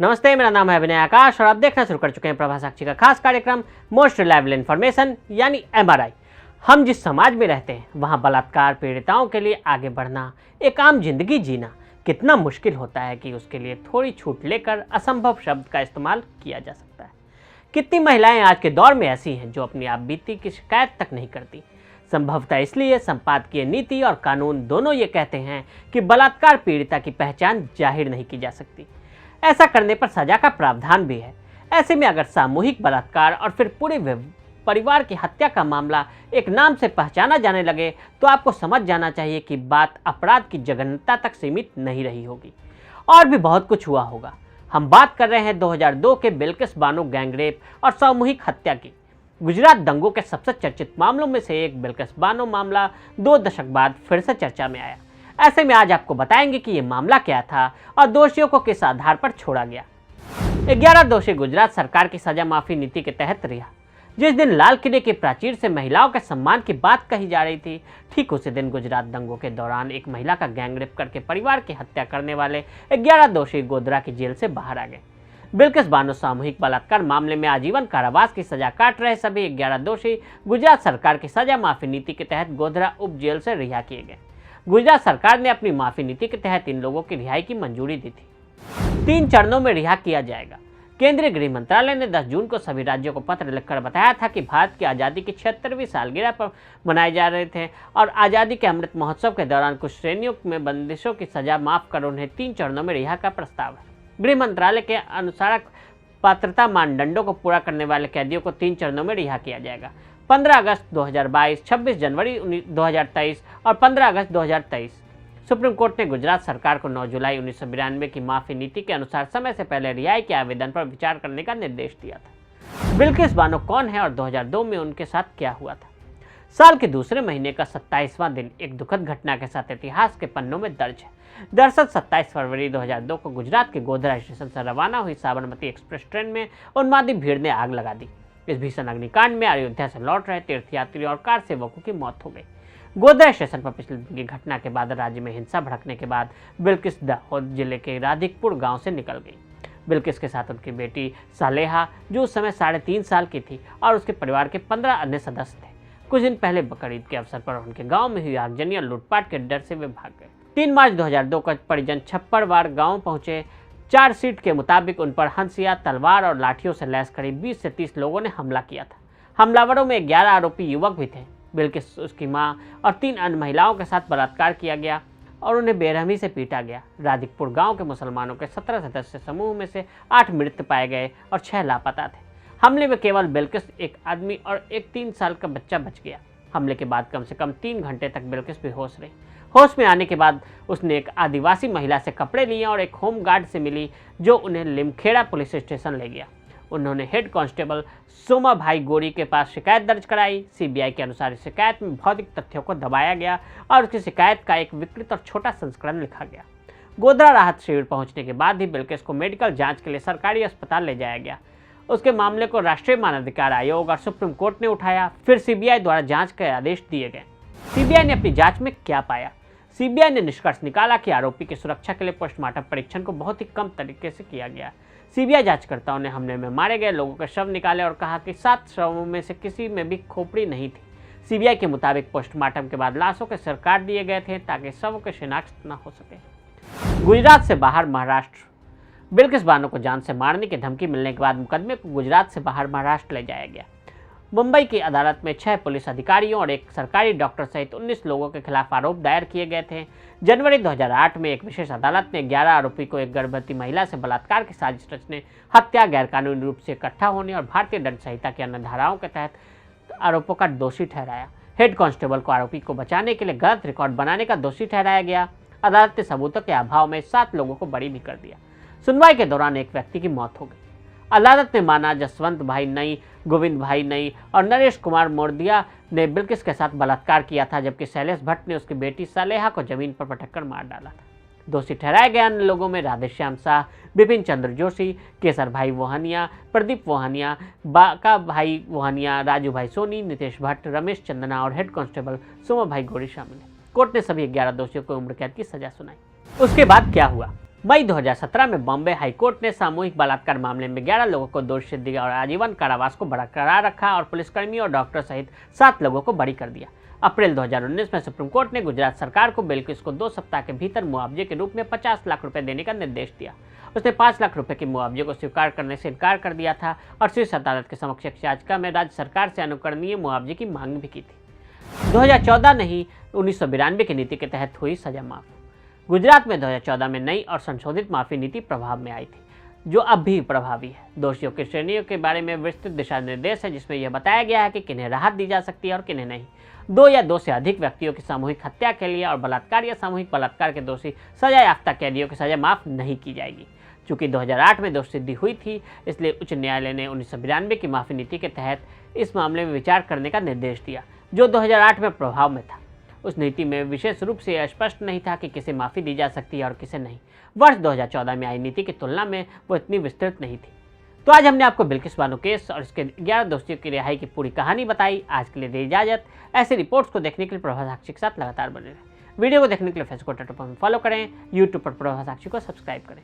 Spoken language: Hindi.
नमस्ते, मेरा नाम है अभिनय आकाश और आप देखना शुरू कर चुके हैं प्रभा साक्षी का खास कार्यक्रम मोस्ट रिलायबल इन्फॉर्मेशन यानी MRI। हम जिस समाज में रहते हैं वहाँ बलात्कार पीड़िताओं के लिए आगे बढ़ना, एक आम जिंदगी जीना कितना मुश्किल होता है कि उसके लिए थोड़ी छूट लेकर असंभव शब्द का इस्तेमाल किया जा सकता है। कितनी महिलाएं आज के दौर में ऐसी हैं जो अपनी आप बीती की शिकायत तक नहीं करती। संभवतः इसलिए संपादकीय नीति और कानून दोनों ये कहते हैं कि बलात्कार पीड़िता की पहचान जाहिर नहीं की जा सकती। ऐसा करने पर सजा का प्रावधान भी है। ऐसे में अगर सामूहिक बलात्कार और फिर पूरे परिवार की हत्या का मामला एक नाम से पहचाना जाने लगे तो आपको समझ जाना चाहिए कि बात अपराध की जघन्यता तक सीमित नहीं रही होगी और भी बहुत कुछ हुआ होगा। हम बात कर रहे हैं 2002 के बिल्किस बानो गैंगरेप और सामूहिक हत्या की। गुजरात दंगों के सबसे चर्चित मामलों में से एक बिल्किस बानो मामला 2 दशक बाद फिर से चर्चा में आया। ऐसे में आज आपको बताएंगे कि ये मामला क्या था और दोषियों को किस आधार पर छोड़ा गया। 11 दोषी गुजरात सरकार की सजा माफी नीति के तहत रिहा। जिस दिन लाल किले की प्राचीर से महिलाओं के सम्मान की बात कही जा रही थी, ठीक उसी दिन गुजरात दंगों के दौरान एक महिला का गैंगरेप करके परिवार की हत्या करने वाले 11 दोषी गोधरा की जेल से बाहर आ गए। बिल्किस बानो सामूहिक बलात्कार मामले में आजीवन कारावास की सजा काट रहे सभी 11 दोषी गुजरात सरकार की सजा माफी नीति के तहत गोधरा उप जेल से रिहा किए गए। गुजरात सरकार ने अपनी माफी नीति के तहत इन लोगों की रिहाई की मंजूरी दी थी। 3 चरणों में रिहा किया जाएगा। केंद्रीय गृह मंत्रालय ने 10 जून को सभी राज्यों को पत्र लिखकर बताया था कि भारत की आज़ादी की 76वीं सालगिरह पर मनाए जा रहे थे और आज़ादी के अमृत महोत्सव के दौरान कुछ श्रेणियों में बंदिशों की सजा माफ कर उन्हें 3 चरणों में रिहा का प्रस्ताव है। गृह मंत्रालय के अनुसार पात्रता मानदंडों को पूरा करने वाले कैदियों को 3 चरणों में रिहा किया जाएगा। 15 अगस्त 2022, 26 जनवरी 2023 और 15 अगस्त 2023। सुप्रीम कोर्ट ने गुजरात सरकार को 9 जुलाई 1992 की माफी नीति के अनुसार समय से पहले रिहाई के आवेदन पर विचार करने का निर्देश दिया था। बिल्किस बानो कौन है और 2002 में उनके साथ क्या हुआ था? साल के दूसरे महीने का 27वां दिन एक दुखद घटना के साथ इतिहास के पन्नों में दर्ज है। दरअसल 27 फरवरी 2002 को गुजरात के गोधरा स्टेशन से रवाना हुई साबरमती एक्सप्रेस ट्रेन में उन्मादी भीड़ ने आग लगा दी। इस भीषण अग्निकांड में अयोध्या से लौट रहे तीर्थयात्री और कार सेवकों की मौत हो गई। गोधरा स्टेशन पर पिछले दिन की घटना के बाद राज्य में हिंसा भड़कने के बाद बिल्किस दाहोद जिले के राधिकपुर गांव से निकल गई। बिल्किस के साथ उनकी बेटी सालेहा, जो उस समय 3.5 साल की थी, और उसके परिवार के 15 अन्य सदस्य थे। कुछ दिन पहले बकरीद के अवसर पर उनके गांव में हुई आगजनी और लूटपाट के डर से वे भाग गए। 3 मार्च 2002 को परिजन छप्पड़वार गांव पहुंचे। चार्जशीट के मुताबिक उन पर हंसिया, तलवार और लाठियों से लैस करीब 20 से 30 लोगों ने हमला किया था। हमलावरों में 11 आरोपी युवक भी थे। बिल्किस, उसकी मां और 3 अन्य महिलाओं के साथ बलात्कार किया गया और उन्हें बेरहमी से पीटा गया। राधिकपुर गांव के मुसलमानों के 17 सदस्य समूह में से 8 मृत पाए गए और 6 लापता थे। हमले में केवल बिल्किस, एक आदमी और एक 3 साल का बच्चा बच गया। हमले के बाद कम से कम 3 घंटे तक बिल्किस बेहोश रही। होश में आने के बाद उसने एक आदिवासी महिला से कपड़े लिए और एक होम गार्ड से मिली, जो उन्हें लिमखेड़ा पुलिस स्टेशन ले गया। उन्होंने हेड कांस्टेबल सोमा भाई गोरी के पास शिकायत दर्ज कराई। सीबीआई के अनुसार इस शिकायत में भौतिक तथ्यों को दबाया गया और उसकी शिकायत का एक विकृत और छोटा संस्करण लिखा गया। गोधरा राहत शिविर पहुंचने के बाद ही बिल्किस को मेडिकल जांच के लिए सरकारी अस्पताल ले जाया गया। उसके मामले को राष्ट्रीय मानवाधिकार आयोग और सुप्रीम कोर्ट ने उठाया। फिर सीबीआई द्वारा जांच के आदेश दिए गए। सीबीआई ने अपनी जांच में क्या पाया? सीबीआई ने निष्कर्ष निकाला कि आरोपी की सुरक्षा के लिए पोस्टमार्टम परीक्षण को बहुत ही कम तरीके से किया गया। सीबीआई जांचकर्ताओं ने हमले में मारे गए लोगों के शव निकाले और कहा कि 7 शवों में से किसी में भी खोपड़ी नहीं थी। सीबीआई के मुताबिक पोस्टमार्टम के बाद लाशों के सिर काट दिए गए थे ताकि शवों की शिनाख्त न हो सके। गुजरात से बाहर महाराष्ट्र। बिल्किस बानो को जान से मारने की धमकी मिलने के बाद मुकदमे को गुजरात से बाहर महाराष्ट्र ले जाया गया। मुंबई की अदालत में 6 पुलिस अधिकारियों और एक सरकारी डॉक्टर सहित 19 लोगों के खिलाफ आरोप दायर किए गए थे। जनवरी 2008 में एक विशेष अदालत ने 11 आरोपी को एक गर्भवती महिला से बलात्कार की साजिश रचने, हत्या, गैरकानूनी रूप से इकट्ठा होने और भारतीय दंड संहिता की अन्य धाराओं के तहत आरोपों का दोषी ठहराया। हेड कांस्टेबल को आरोपी को बचाने के लिए गलत रिकॉर्ड बनाने का दोषी ठहराया गया। अदालत ने सबूतों के अभाव में 7 लोगों को बरी भी कर दिया। सुनवाई के दौरान एक व्यक्ति की मौत हो गई। अदालत ने माना जसवंत भाई नई, गोविंद भाई नई और नरेश कुमार मोरदिया ने बिल्किस के साथ बलात्कार किया था, जबकि शैलेश भट्ट ने उसकी बेटी सालेहा को जमीन पर पटककर मार डाला था। दोषी ठहराए गए अन्य लोगों में राधेश्याम शाह, बिपिन चंद्र जोशी, केसर भाई वोहनिया, प्रदीप वोहनिया, बाका भाई वोहनिया, राजू भाई सोनी, नितेश भट्ट, रमेश चंदना और हेड कांस्टेबल सोमा भाई गोरी शामिल है। कोर्ट ने सभी 11 दोषियों को उम्र कैद की सजा सुनाई। उसके बाद क्या हुआ? मई 2017 में बॉम्बे हाईकोर्ट ने सामूहिक बलात्कार मामले में 11 लोगों को दोषी सिद्ध किया और आजीवन कारावास को बरकरार रखा और पुलिसकर्मियों और डॉक्टर सहित 7 लोगों को बरी कर दिया। अप्रैल 2019 में सुप्रीम कोर्ट ने गुजरात सरकार को बिल्किस को 2 सप्ताह के भीतर मुआवजे के रूप में 50 लाख रुपए देने का निर्देश दिया। उसने 5 लाख रुपए के मुआवजे को स्वीकार करने से इनकार कर दिया था और शीर्ष अदालत के समक्ष एक याचिका में राज्य सरकार से अनुकरणीय मुआवजे की मांग भी की थी। 2014 में ही 1992 की नीति के तहत हुई सजा माफ। गुजरात में 2014 में नई और संशोधित माफी नीति प्रभाव में आई थी, जो अब भी प्रभावी है। दोषियों की श्रेणियों के बारे में विस्तृत दिशा निर्देश है, जिसमें यह बताया गया है कि किन्हें राहत दी जा सकती है और किन्हें नहीं। 2 या 2 से अधिक व्यक्तियों की सामूहिक हत्या के लिए और बलात्कार या सामूहिक बलात्कार के दोषी सजा याफ्ता कैदियों की सजा माफ नहीं की जाएगी। चूंकि 2008 में दोष सिद्धि हुई थी, इसलिए उच्च न्यायालय ने 1992 की माफी नीति के तहत इस मामले में विचार करने का निर्देश दिया, जो 2008 में प्रभाव में था। उस नीति में विशेष रूप से स्पष्ट नहीं था कि किसे माफ़ी दी जा सकती है और किसे नहीं। वर्ष 2014 में आई नीति की तुलना में वो इतनी विस्तृत नहीं थी। तो आज हमने आपको बिल्किस बानो केस और इसके 11 दोषियों की रिहाई की पूरी कहानी बताई। आज के लिए दे इजाजत। ऐसे रिपोर्ट्स को देखने के लिए प्रभात साक्षी के साथ लगातार बने रहें। वीडियो को देखने के लिए फेसबुक ट्विटर पर फॉलो करें, यूट्यूब पर प्रभात साक्षी को सब्सक्राइब करें।